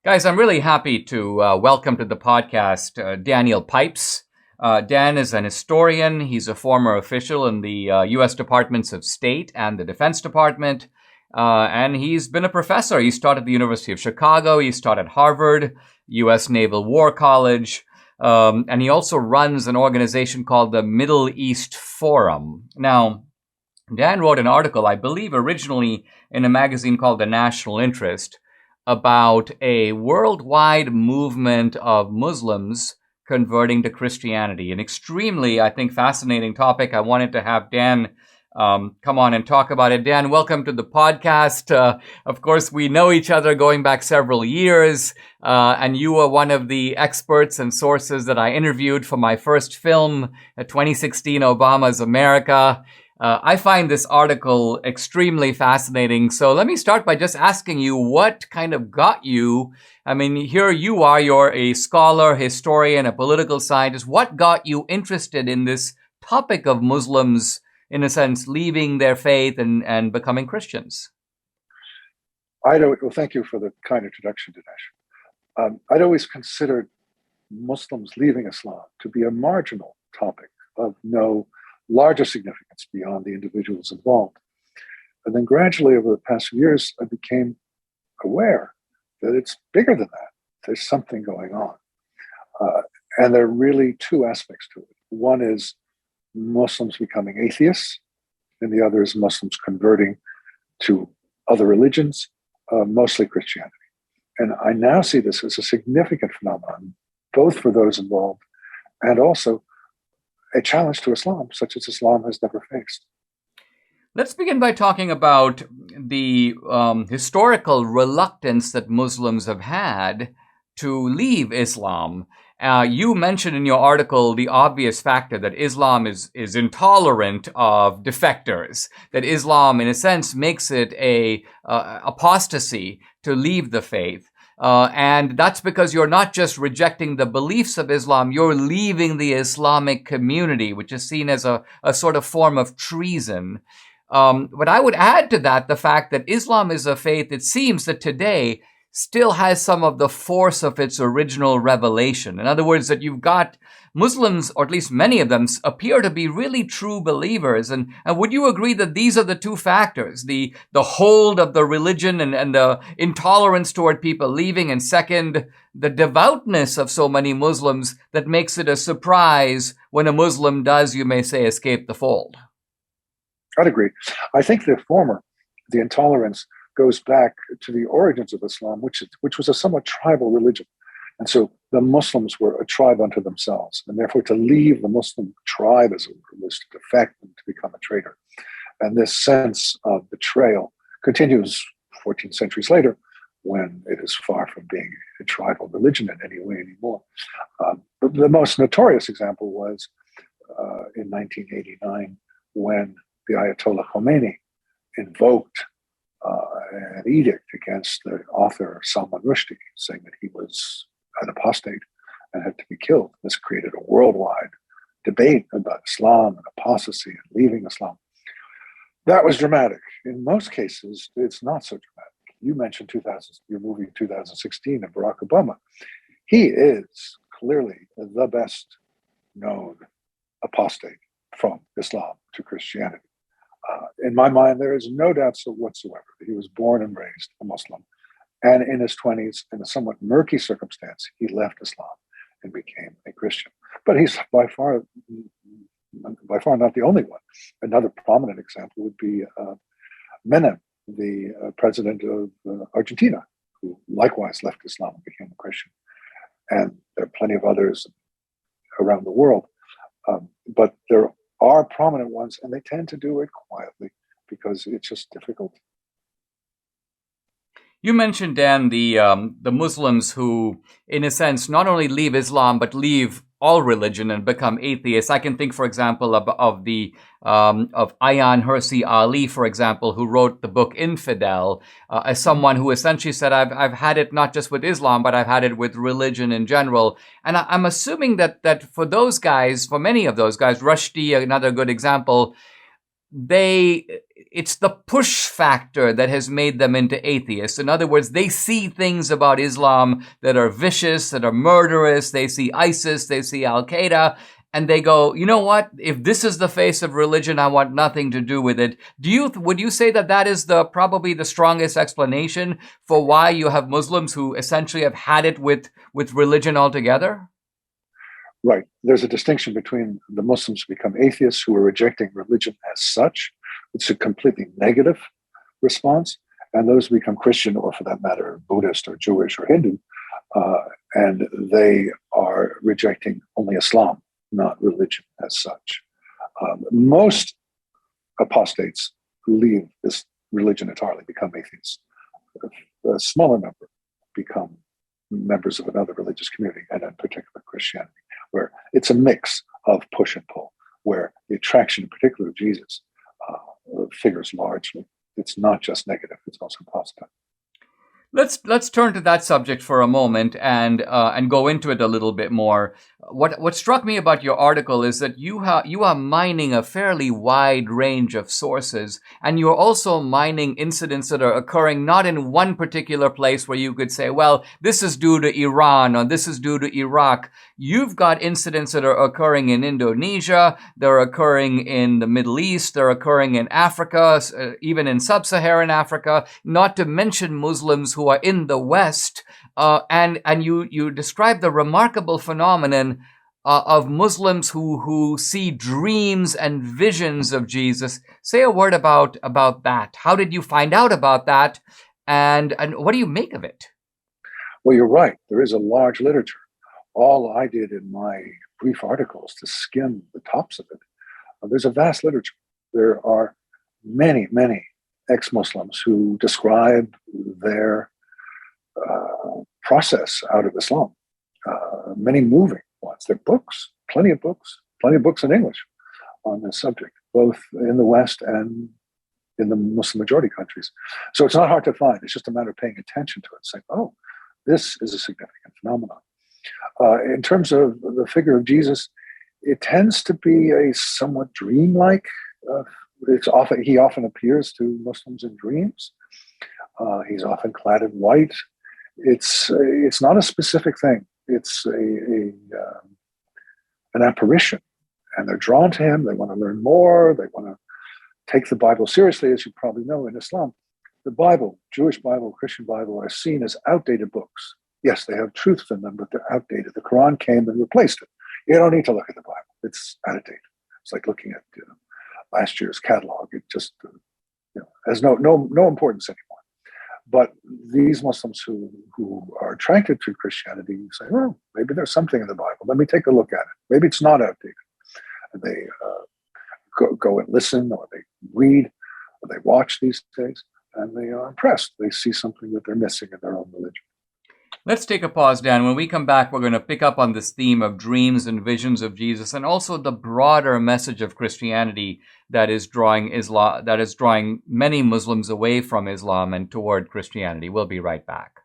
Guys, I'm really happy to welcome to the podcast Daniel Pipes. Dan is an historian. He's a former official in the U.S. Departments of State and the Defense Department. And he's been a professor. He taught at the University of Chicago. He's taught at Harvard, U.S. Naval War College. And he also runs an organization called the Middle East Forum. Now, Dan wrote an article, I believe originally in a magazine called The National Interest, about a worldwide movement of Muslims converting to Christianity. An extremely, I think, fascinating topic. I wanted to have Dan come on and talk about it. Dan, welcome to the podcast. Of course, we know each other going back several years, and you were one of the experts and sources that I interviewed for my first film, 2016 Obama's America. I find this article extremely fascinating. So let me start by just asking you what kind of got you. I mean, here you are, you're a scholar, historian, a political scientist. What got you interested in this topic of Muslims, in a sense, leaving their faith and becoming Christians? Well, thank you for the kind introduction, Dinesh. I'd always considered Muslims leaving Islam to be a marginal topic of no larger significance beyond the individuals involved. And then gradually over the past few years, I became aware that it's bigger than that. There's something going on. And there are really two aspects to it. One is Muslims becoming atheists, and the other is Muslims converting to other religions, mostly Christianity. And I now see this as a significant phenomenon, both for those involved and also a challenge to Islam, such as Islam has never faced. Let's begin by talking about the historical reluctance that Muslims have had to leave Islam. You mentioned in your article the obvious factor that Islam is intolerant of defectors, that Islam, in a sense, makes it a apostasy to leave the faith. And that's because you're not just rejecting the beliefs of Islam, you're leaving the Islamic community, which is seen as a sort of form of treason. But I would add to that the fact that Islam is a faith, it seems that today still has some of the force of its original revelation. In other words, that you've got Muslims, or at least many of them, appear to be really true believers. And would you agree that these are the two factors, the hold of the religion and the intolerance toward people leaving, and second, the devoutness of so many Muslims that makes it a surprise when a Muslim does, you may say, escape the fold? I'd agree. I think the former, the intolerance, goes back to the origins of Islam, which was a somewhat tribal religion. And so the Muslims were a tribe unto themselves. And therefore, to leave the Muslim tribe, as it were, was to defect and to become a traitor. And this sense of betrayal continues 14 centuries later, when it is far from being a tribal religion in any way anymore. The most notorious example was in 1989, when the Ayatollah Khomeini invoked an edict against the author Salman Rushdie, saying that he was an apostate and had to be killed. This created a worldwide debate about Islam and apostasy and leaving Islam. That was dramatic. In most cases, it's not so dramatic. You mentioned your movie 2016 of Barack Obama. He is clearly the best known apostate from Islam to Christianity. In my mind, there is no doubt whatsoever that he was born and raised a Muslim. And in his 20s, in a somewhat murky circumstance, he left Islam and became a Christian. But he's by far not the only one. Another prominent example would be Menem, the president of Argentina, who likewise left Islam and became a Christian. And there are plenty of others around the world. But there are prominent ones, and they tend to do it quietly because it's just difficult. You mentioned, Dan, the Muslims who, in a sense, not only leave Islam but leave all religion and become atheists. I can think, for example, of Ayaan Hirsi Ali, for example, who wrote the book Infidel, as someone who essentially said, I've had it not just with Islam, but I've had it with religion in general. And I'm assuming that for those guys, for many of those guys, Rushdie, another good example, it's the push factor that has made them into atheists. In other words, they see things about Islam that are vicious, that are murderous. They see ISIS, they see Al-Qaeda, and they go, you know what? If this is the face of religion, I want nothing to do with it. Would you say that is probably the strongest explanation for why you have Muslims who essentially have had it with religion altogether? Right. There's a distinction between the Muslims who become atheists, who are rejecting religion as such. It's a completely negative response. And those who become Christian, or for that matter, Buddhist or Jewish or Hindu, and they are rejecting only Islam, not religion as such. Most apostates who leave this religion entirely become atheists. A smaller number become members of another religious community, and in particular Christianity, where it's a mix of push and pull, where the attraction in particular of Jesus figures largely. It's not just negative, it's also positive. Let's turn to that subject for a moment and go into it a little bit more. What struck me about your article is that you are mining a fairly wide range of sources, and you're also mining incidents that are occurring not in one particular place where you could say, well, this is due to Iran or this is due to Iraq. You've got incidents that are occurring in Indonesia, they're occurring in the Middle East, they're occurring in Africa, even in sub-Saharan Africa, not to mention Muslims who are in the West. And you describe the remarkable phenomenon of Muslims who see dreams and visions of Jesus. Say a word about that. How did you find out about that? And what do you make of it? Well, you're right. There is a large literature. All I did in my brief articles to skim the tops of it. There's a vast literature. There are many, many ex-Muslims who describe their process out of Islam. Many moving ones. There are books, plenty of books in English on this subject, both in the West and in the Muslim majority countries. So it's not hard to find. It's just a matter of paying attention to it and saying, oh, this is a significant phenomenon. In terms of the figure of Jesus, it tends to be a somewhat dreamlike. He often appears to Muslims in dreams. He's often clad in white. It's not a specific thing. It's an apparition, and they're drawn to him. They want to learn more. They want to take the Bible seriously, as you probably know. In Islam, the Bible, Jewish Bible, Christian Bible, are seen as outdated books. Yes, they have truth in them, but they're outdated. The Quran came and replaced it. You don't need to look at the Bible. It's out of date. It's like looking at last year's catalog. It just has no importance anymore. But these Muslims who are attracted to Christianity say, oh, maybe there's something in the Bible. Let me take a look at it. Maybe it's not outdated. And they go and listen, or they read, or they watch these things, and they are impressed. They see something that they're missing in their own religion. Let's take a pause, Dan. When we come back, we're going to pick up on this theme of dreams and visions of Jesus, and also the broader message of Christianity that is drawing many Muslims away from Islam and toward Christianity. We'll be right back.